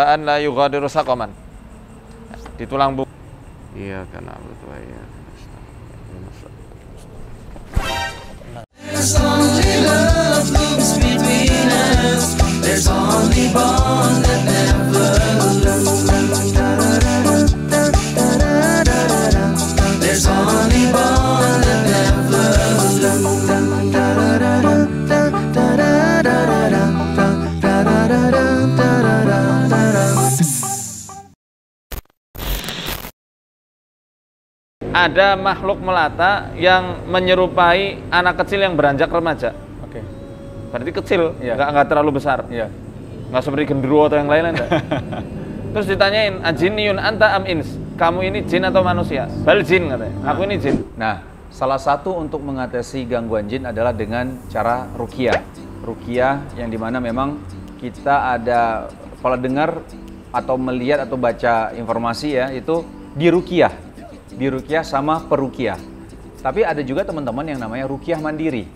An la yughadiru saqaman. Di tulang bukit. Iya karena itu ya. There's only love moves between us. There's only bond that never lose. There's only bond that never lose. Ada makhluk melata yang menyerupai anak kecil yang beranjak remaja. Oke. Berarti kecil, Iya. nggak terlalu besar. Iya. Nggak seperti genderuwo atau yang lain-lain. Terus ditanyain, ajiniyun anta am ins? Kamu ini jin atau manusia? Bal jin katanya. Aku ini jin. Nah, salah satu untuk mengatasi gangguan jin adalah dengan cara ruqyah. Ruqyah yang dimana memang kita ada pola dengar atau melihat atau baca informasi ya, itu diruqyah. Diruqyah sama peruqyah. Tapi ada juga teman-teman yang namanya ruqyah mandiri.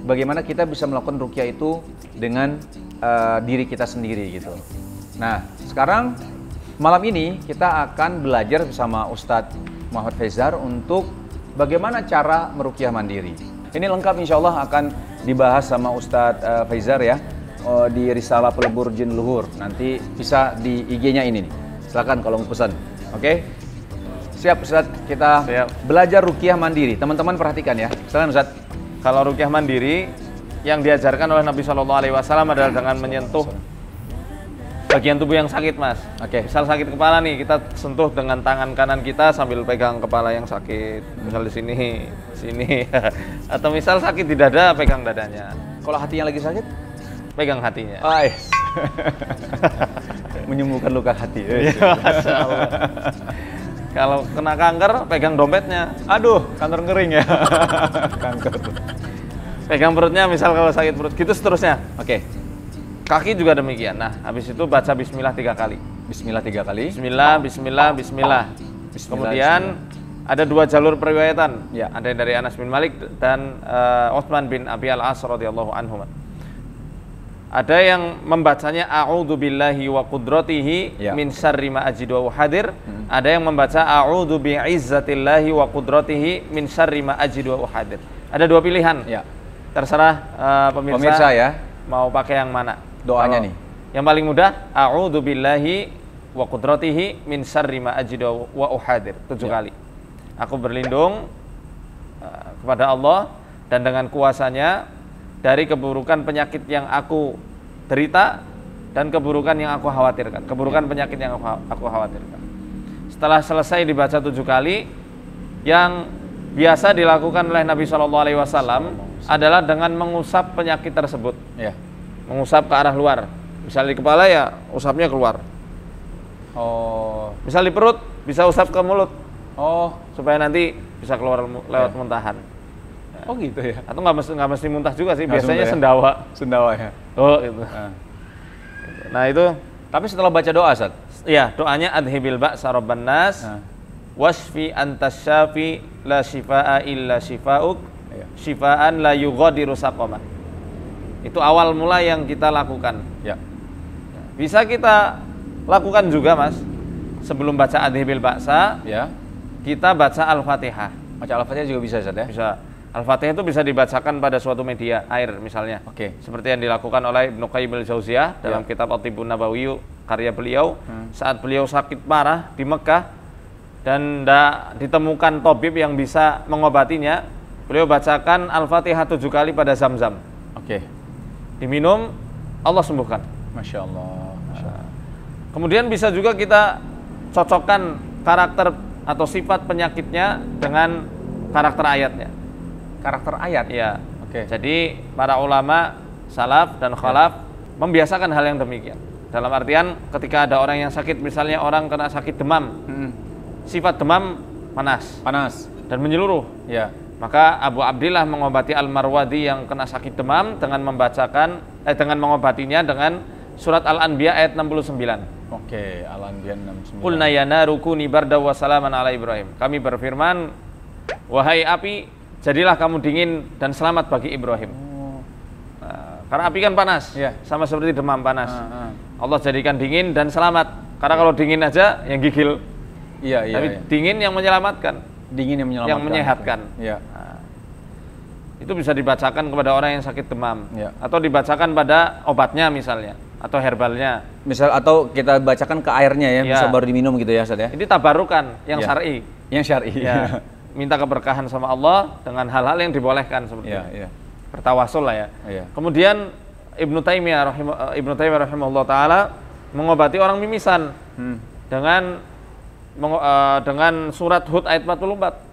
Bagaimana kita bisa melakukan ruqyah itu dengan diri kita sendiri gitu. Nah, sekarang malam ini kita akan belajar bersama Ustadz Muhammad Faizar untuk bagaimana cara meruqyah mandiri. Ini lengkap insya Allah akan dibahas sama Ustadz Faizar ya di Risalah Pelebur Jin Luhur. Nanti bisa di IG-nya ini nih. Silakan kalau mau pesan. Oke? Siap Ustadz, kita belajar ruqyah mandiri. Teman-teman perhatikan ya. Silakan Ustadz. Kalau ruqyah mandiri yang diajarkan oleh Nabi SAW adalah dengan menyentuh bagian tubuh yang sakit, Mas. Oke. Misal sakit kepala nih, kita sentuh dengan tangan kanan kita sambil pegang kepala yang sakit. Misal di sini. Atau misal sakit di dada, pegang dadanya. Kalau hatinya lagi sakit, Pegang hatinya. Menyembuhkan luka hati. Masya Allah. Kalau kena kanker, pegang dompetnya. Aduh, kanker kering ya. Kanker. Pegang perutnya, misal kalau sakit perut, gitu seterusnya. Oke. Kaki juga demikian. Nah, habis itu baca bismillah 3 kali. Bismillah 3 kali. Bismillah, bismillah, bismillah. Kemudian ada 2 jalur periwayatan. Ya. Ada yang dari Anas bin Malik dan Utsman bin Abi Al-As radhiyallahu anhum. Ada yang membacanya a'udzu billahi wa qudratihi min syarri ma ajidu wa hadir. Ada yang membaca a'udzu bi'izzatillahi wa qudratihi min syarri ma ajidu wa hadir. Ada 2 pilihan. Ya. Terserah Pemirsa ya, mau pakai yang mana. doanya nih. Yang paling mudah a'udzu billahi wa qudratihi min syarri ma ajidu wa uhadir 7 kali. Aku berlindung kepada Allah dan dengan kuasanya dari keburukan penyakit yang aku derita dan keburukan yang aku khawatirkan. Keburukan penyakit yang aku khawatirkan. Setelah selesai dibaca 7 kali, yang biasa dilakukan oleh Nabi SAW adalah dengan mengusap penyakit tersebut. Ya. Mengusap ke arah luar. Misal di kepala ya usapnya keluar. Oh. Misal di perut bisa usap ke mulut. Oh, Supaya nanti bisa keluar lewat muntahan. oh gitu ya. Atau nggak mesti muntah juga sih, Nggak biasanya ya? sendawa. Sendawa ya. Oh itu. Nah itu, Tapi setelah baca doa, Ustaz. ya doanya adhibil ba'sa rabban nas, wasfi antas syafi la shifaa illa shifauk, shifaan la yughadiru saqaman. Itu awal mula yang kita lakukan. Ya. Bisa kita lakukan juga, Mas. Sebelum baca adhibil ba'sa, Ya. kita baca Al-Fatihah. Baca Al-Fatihah juga bisa, Ustaz ya? Bisa. Al-Fatihah itu bisa dibacakan pada suatu media air misalnya. Oke. Seperti yang dilakukan oleh Ibnu Qayyim al-Jauziyah dalam kitab At-Tibbun Nabawi karya beliau saat beliau sakit parah di Mekah dan tidak ditemukan tabib yang bisa mengobatinya, beliau bacakan Al-Fatihah 7 kali pada Zam-Zam. Oke. Diminum, Allah sembuhkan. Masya Allah. Kemudian bisa juga kita cocokkan karakter atau sifat penyakitnya dengan karakter ayatnya. Karakter ayat. Ya. Oke. Jadi para ulama salaf dan khalaf membiasakan hal yang demikian. Dalam artian ketika ada orang yang sakit, misalnya orang kena sakit demam, sifat demam panas dan menyeluruh. Ya. Maka Abu Abdillah mengobati Al-Marwadi yang kena sakit demam dengan dengan mengobatinya dengan surat Al-Anbiya ayat 69. Oke, Al-Anbiya 69. Qulna ya naru kuni barda wa salaman ala Ibrahim. Kami berfirman, wahai api, jadilah kamu dingin dan selamat bagi Ibrahim. Karena api kan panas, sama seperti demam panas. Allah jadikan dingin dan selamat. Karena kalau dingin aja yang gigil. Tapi dingin yang menyelamatkan. Dingin yang menyelamatkan. Yang menyehatkan. Nah, itu bisa dibacakan kepada orang yang sakit demam, atau dibacakan pada obatnya misalnya, atau herbalnya. Misal atau kita bacakan ke airnya ya, bisa baru diminum gitu ya, Ustaz ya. Ini tabarukan yang syar'i. Yang syar'i. Ya. Minta keberkahan sama Allah dengan hal-hal yang dibolehkan seperti itu. Bertawasul lah ya. Kemudian Ibnu Taimiyah rahimahullah taala mengobati orang mimisan dengan surat Hud ayat 44.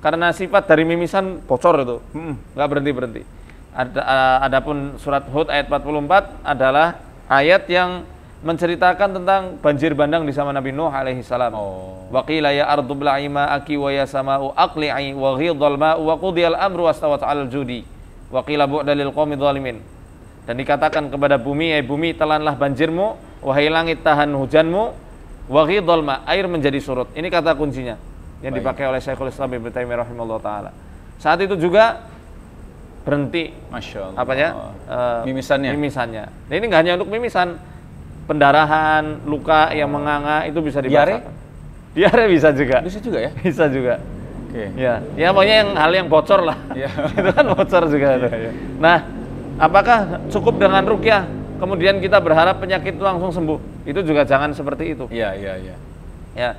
Karena sifat dari mimisan bocor itu, nggak berhenti. Adapun surat Hud ayat 44 adalah ayat yang menceritakan tentang banjir bandang di zaman Nabi Nuh alaihi salam. Wa qila ya ardu bla'i ma'aki wa ya sama'u aqli'i wa ghidhal ma'u wa qudiyal amru wastawat 'alal judi wa qila bu'dan lil qaumidh dhalimin. Dan dikatakan kepada bumi, bumi telanlah banjirmu, wahai langit tahan hujanmu, wa ghidhal ma', air menjadi surut. Ini kata kuncinya yang dipakai oleh Syekhul Islam Ibnu Taimiyah rahimahullah taala. Saat itu juga berhenti. Masya Allah. Apanya? Mimisannya. Nah, ini nggak hanya untuk mimisan, pendarahan, luka yang menganga itu bisa dibacakan. Diare bisa juga. Bisa juga ya? Bisa juga. Oke. Ya pokoknya hal yang bocor lah. Itu kan bocor juga. Nah, apakah cukup dengan ruqyah kemudian kita berharap penyakit itu langsung sembuh? Itu juga jangan seperti itu. Ya.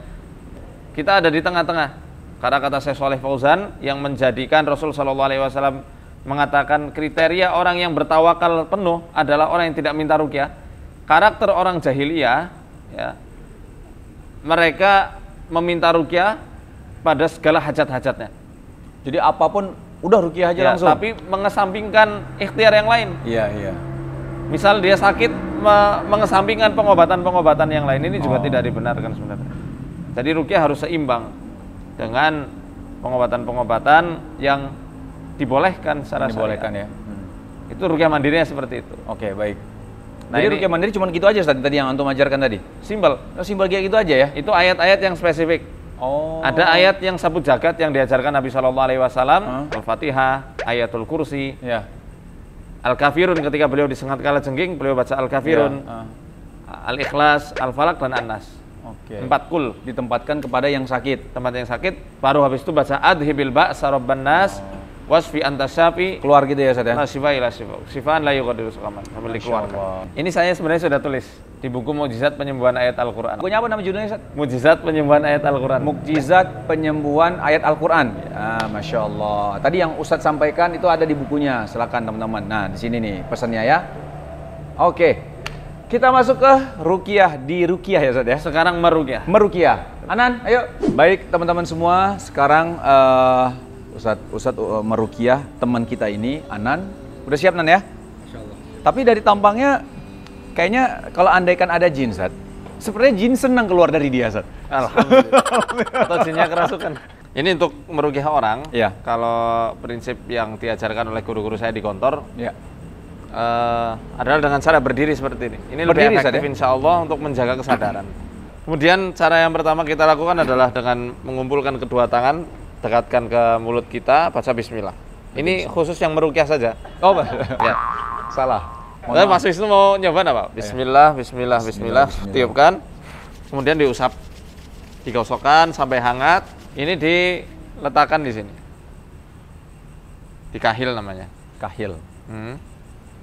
Kita ada di tengah-tengah. Karena kata Syekh Shalih Fauzan yang menjadikan Rasul sallallahu alaihi wasallam mengatakan kriteria orang yang bertawakal penuh adalah orang yang tidak minta ruqyah. Karakter orang jahiliyah, mereka meminta ruqyah pada segala hajat-hajatnya. Jadi apapun udah ruqyah aja langsung. Tapi mengesampingkan ikhtiar yang lain. Iya. Misal dia sakit, mengesampingkan pengobatan-pengobatan yang lain, ini juga tidak dibenarkan sebenarnya. Jadi ruqyah harus seimbang dengan pengobatan-pengobatan yang dibolehkan secara syariat. Itu ruqyah mandirinya seperti itu. Oke, baik. Nah, jadi ruqyah mandiri cuma gitu aja tadi yang antum ajarkan tadi. Simpel kayak gitu aja ya. Itu ayat-ayat yang spesifik. Ada ayat yang sabut jagat yang diajarkan Nabi Shallallahu alaihi wasallam, Al-Fatihah, Ayatul Kursi. Al-Kafirun ketika beliau disengat kalajengking, beliau baca Al-Kafirun. Al-Ikhlas, Al-Falaq dan An-Nas. 4 kul ditempatkan kepada yang sakit. Tempat yang sakit, baru habis itu baca adhibil ba'sa rabban nas wasfi anta syafi. Keluar gitu ya, Ustaz ya. La shifa ila shifa. Shifaan la yughadiru saqaman. Sambil dikeluarkan. Ini saya sebenarnya sudah tulis di buku Mukjizat Penyembuhan Ayat Al-Qur'an. Bukunya apa nama judulnya, Ustaz? Mukjizat Penyembuhan Ayat Al-Qur'an. Mukjizat Penyembuhan Ayat Al-Qur'an. Masya Allah. Tadi yang Ustaz sampaikan itu ada di bukunya. Silakan teman-teman. Nah, di sini nih pesannya ya. Oke. Kita masuk ke ruqyah, di ruqyah ya Ustaz ya. Sekarang meruqyah. Anan, ayo. Baik teman-teman semua, sekarang Ustaz meruqyah teman kita ini, Anan. Udah siap Nan ya? Insyaallah. Tapi dari tampangnya kayaknya kalau andaikan ada jin, Ustaz. Sepertinya jin senang keluar dari dia, Ustaz. Alhamdulillah. Atau jinnya kerasukan. Ini untuk meruqyah orang. Ya. Kalau prinsip yang diajarkan oleh guru-guru saya di kantor, adalah dengan cara berdiri seperti ini. Ini lebih efektif insya Allah untuk menjaga kesadaran. Kemudian cara yang pertama kita lakukan adalah dengan mengumpulkan kedua tangan, dekatkan ke mulut kita, baca bismillah. Ini khusus yang meruqyah saja. Ya. Salah. Mas Wisnu mau nyoba apa? Bismillah, tiupkan. Kemudian diusap, digosokkan sampai hangat. Ini diletakkan di sini. Di kahil namanya. Kahil.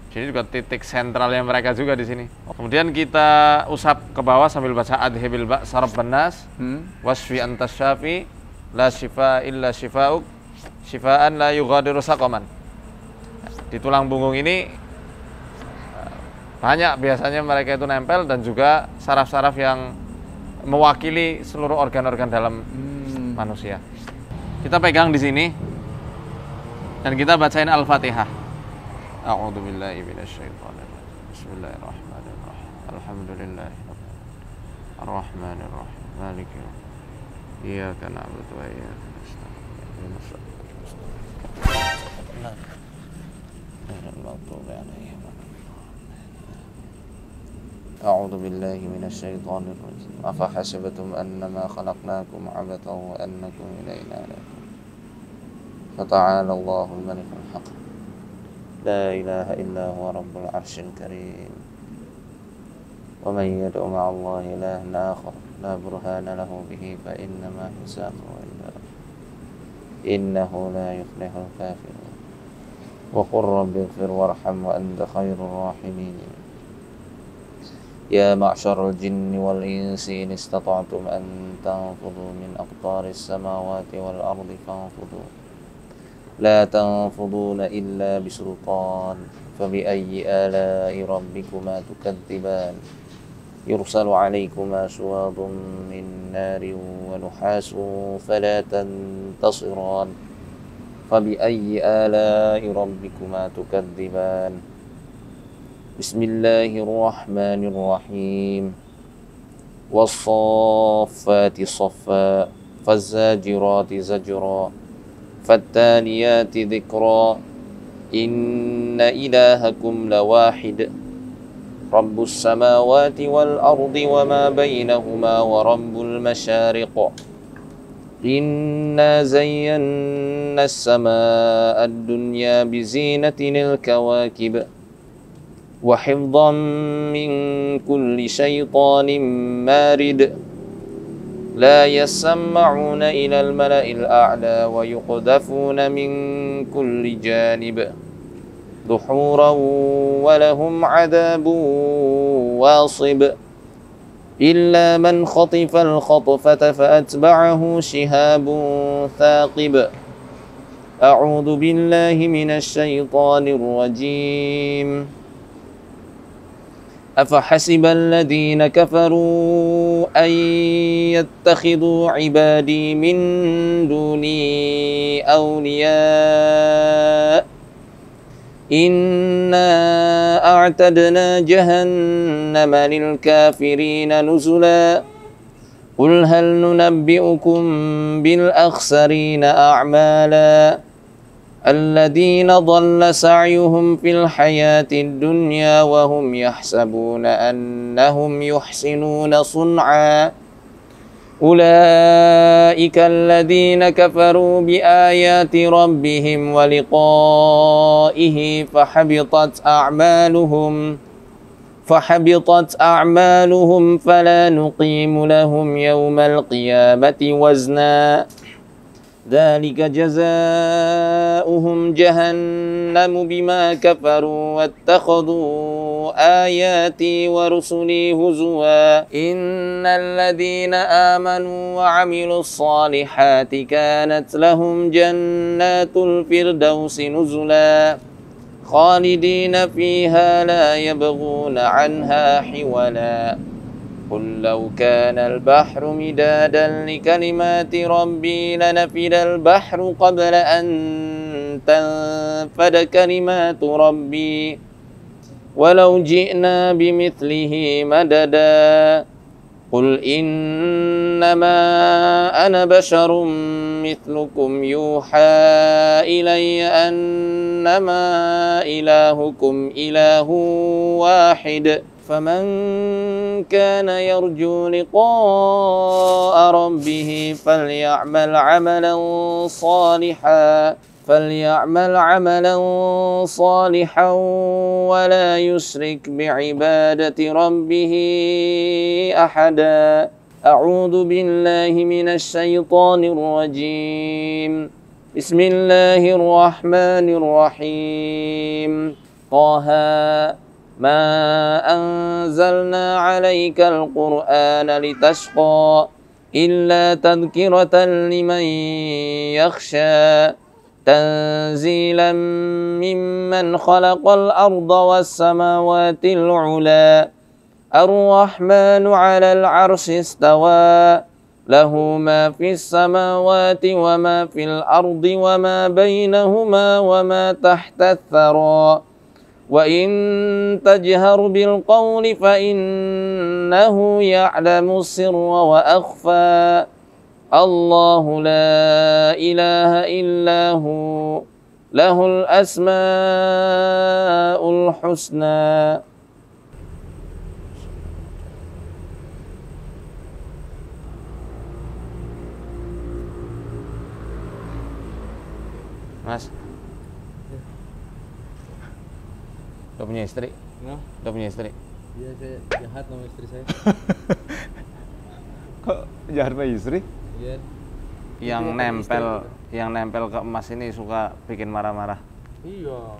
Jadi juga titik sentralnya mereka juga di sini. Kemudian kita usap ke bawah sambil baca adhibil ba'sa rabban nas wasfi antas syafi la shifa illa shifa'uk shifaan la yughadiru saqaman. Di tulang punggung ini banyak biasanya mereka itu nempel dan juga saraf-saraf yang mewakili seluruh organ-organ dalam manusia. Kita pegang di sini dan kita bacain Al-Fatihah. A'udzu billahi minasyaitonir rajim. Bismillahirrahmanirrahim. Alhamdulillahirabbil arrahmanir rahim. Maliki yaumiddin. Iyyaka na'budu wa iyyaka nasta'in. Ihdinas siratal mustaqim. A'udzu billahi minasyaitonir rajim. Afa hasibatum annama khalaqnakum 'abathan wa annakum ilaina la turja'un. Fata'ala Allahul malikul haqq. لا إله إلا هو رب العرش الكريم ومن يدع مع الله إلها آخر لا برهان له به فإنما حسابه إلا إنه لا يفلح الكافرون وقل رب اغفر وارحم وأنت خير الراحمين يا معشر الجن والإنس إن استطعتم أن تنفذوا من أقطار السماوات والأرض فانفذوا لا تنفذون إلا بسلطان فبأي آلاء ربكما تكذبان يرسل عليكما شواظ من نار ونحاس فلا تنتصران فبأي آلاء ربكما تكذبان بسم الله الرحمن الرحيم والصافات صفا فالزاجرات زجرا فالتاليات ذكرا إن إلهكم لواحد رب السماوات والأرض وما بينهما ورب المشارق إنا زينا السماء الدنيا بزينة الكواكب وحفظا من كل شيطان مارد لا يسمعون إلى الملأ الأعلى ويقذفون من كل جانب دحورا ولهم عذاب واصب إلا من خطف الخطفة فأتبعه شهاب ثاقب أعوذ بالله من الشيطان الرجيم أفحسب الذين كفروا أن يتخذوا عبادي من دوني أولياء إنا أعتدنا جهنم للكافرين نزلا قل هل ننبئكم بالأخسرين أعمالا الذين ضل سعيهم في الحياة الدنيا وهم يحسبون أنهم يحسنون صنعا أولئك الذين كفروا بآيات ربهم ولقائه فحبطت أعمالهم فلا نقيم لهم يوم القيامة وزنا ذلك جزاؤهم جهنم بما كفروا واتخذوا آياتي ورسلي هزوا إن الذين آمنوا وعملوا الصالحات كانت لهم جنات الفردوس نزلا خالدين فيها لا يبغون عنها حولا قل لو كان البحر مدادا لكلمات ربي لنفد البحر قبل أن تنفد كلمات ربي ولو جئنا بمثله مددا قل إنما أنا بشر مثلكم يوحى إلي أنما إلهكم إله واحد فمن كان يرجو لقاء ربه فليعمل عملا صالحا ولا يشرك بعبادة ربه أحدا أعوذ بالله من الشيطان الرجيم بسم الله الرحمن الرحيم طه ما أنزلنا عليك القرآن لتشقى إلا تذكرة لمن يخشى تنزيلا ممن خلق الأرض والسماوات العلى الرحمن على العرش استوى له ما في السماوات وما في الأرض وما بينهما وما تحت الثرى وإن تجهر بالقول فإنه يعلم السر وأخفى الله لا إله إلا هو له الأسماء الحسنى. Mas Udah punya istri? Nah, Udah punya istri? iya saya jahat sama istri saya. Kok jahat sama istri? Iya. Yang Itu nempel, istri. yang nempel ke emas ini suka bikin marah-marah. Iya.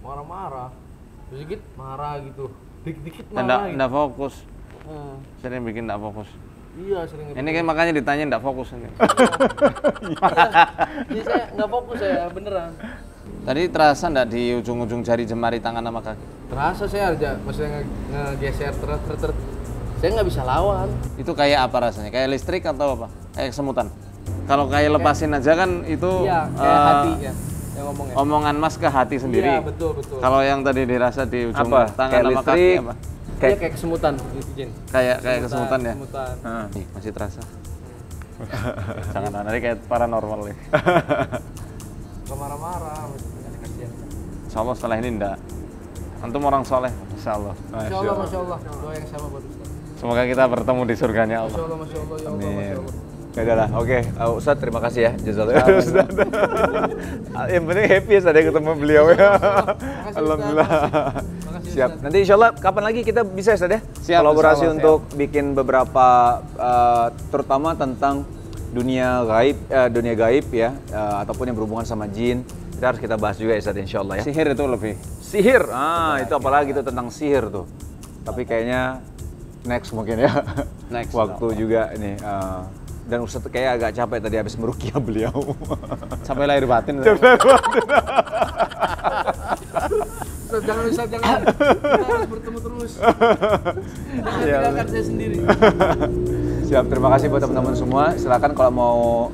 Marah-marah. Sedikit marah gitu. Dikit-dikit Dan marah. nggak fokus. Nah, Sering bikin nggak fokus. iya sering. Ini kan makanya ditanya nggak fokus ini. Jadi saya nggak fokus saya beneran. Tadi terasa nggak di ujung-ujung jari jemari tangan sama kaki? Terasa saya aja, maksudnya ngegeser ter. Saya nggak bisa lawan. Itu kayak apa rasanya? Kayak listrik atau apa? Kayak kesemutan? Kalau kayak lepasin aja kan itu Iya, kayak hati ya yang ngomongnya. omongan mas ke hati sendiri. Iya, betul. Kalau yang tadi dirasa di ujung Apa? tangan Kayak sama kaki listrik? apa? Iya, kayak kesemutan, Jin. Kayak kesemutan ya? Kesemutan. Nih, masih terasa. Jangan nanti kayak paranormal nih. Gak marah-marah, maksudnya kasihan. Insya Allah setelah ini enggak. Antum orang soleh, Masya Allah. Masya Allah. Doa yang sama buat Ustaz. Semoga kita bertemu di surganya Allah. Masya Allah, ya Allah, Masya Allah. Ya udah lah, oke. Ustadz terima kasih ya, jazakallah. Yang penting happy ya saya ketemu beliau ya. Alhamdulillah. Siap. Nanti insya Allah kapan lagi kita bisa ya Ustadz ya? Siap, Kolaborasi insya Allah, untuk bikin beberapa terutama tentang dunia gaib ya, ataupun yang berhubungan sama jin. Kita harus kita bahas juga ya Ustadz insya Allah ya. Sihir itu lebih. Sihir, itu apalagi itu tentang sihir tuh. Tapi kayaknya next mungkin ya. Next, Waktu juga ini. Dan Ustadz kayak agak capek tadi habis meruqyah beliau. Sampai lahir batin. Ustaz, jangan. Kita harus bertemu terus. Jangan tinggalkan saya sendiri. Siap, terima kasih buat teman-teman semua. Silakan kalau mau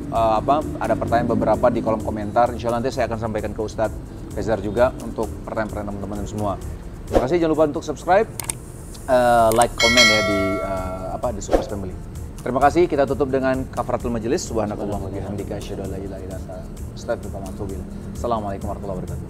ada pertanyaan beberapa di kolom komentar. Insya Allah nanti saya akan sampaikan ke Ustadz Faizar juga untuk pertanyaan-pertanyaan teman-teman semua. Terima kasih, jangan lupa untuk subscribe, like, komen ya di Supers Family. Terima kasih, kita tutup dengan kafaratul majelis. Subhanakallahumma wa bihamdika asyhadu an la ilaha illa anta astaghfiruka wa atubu ilaik. Assalamualaikum warahmatullahi wabarakatuh.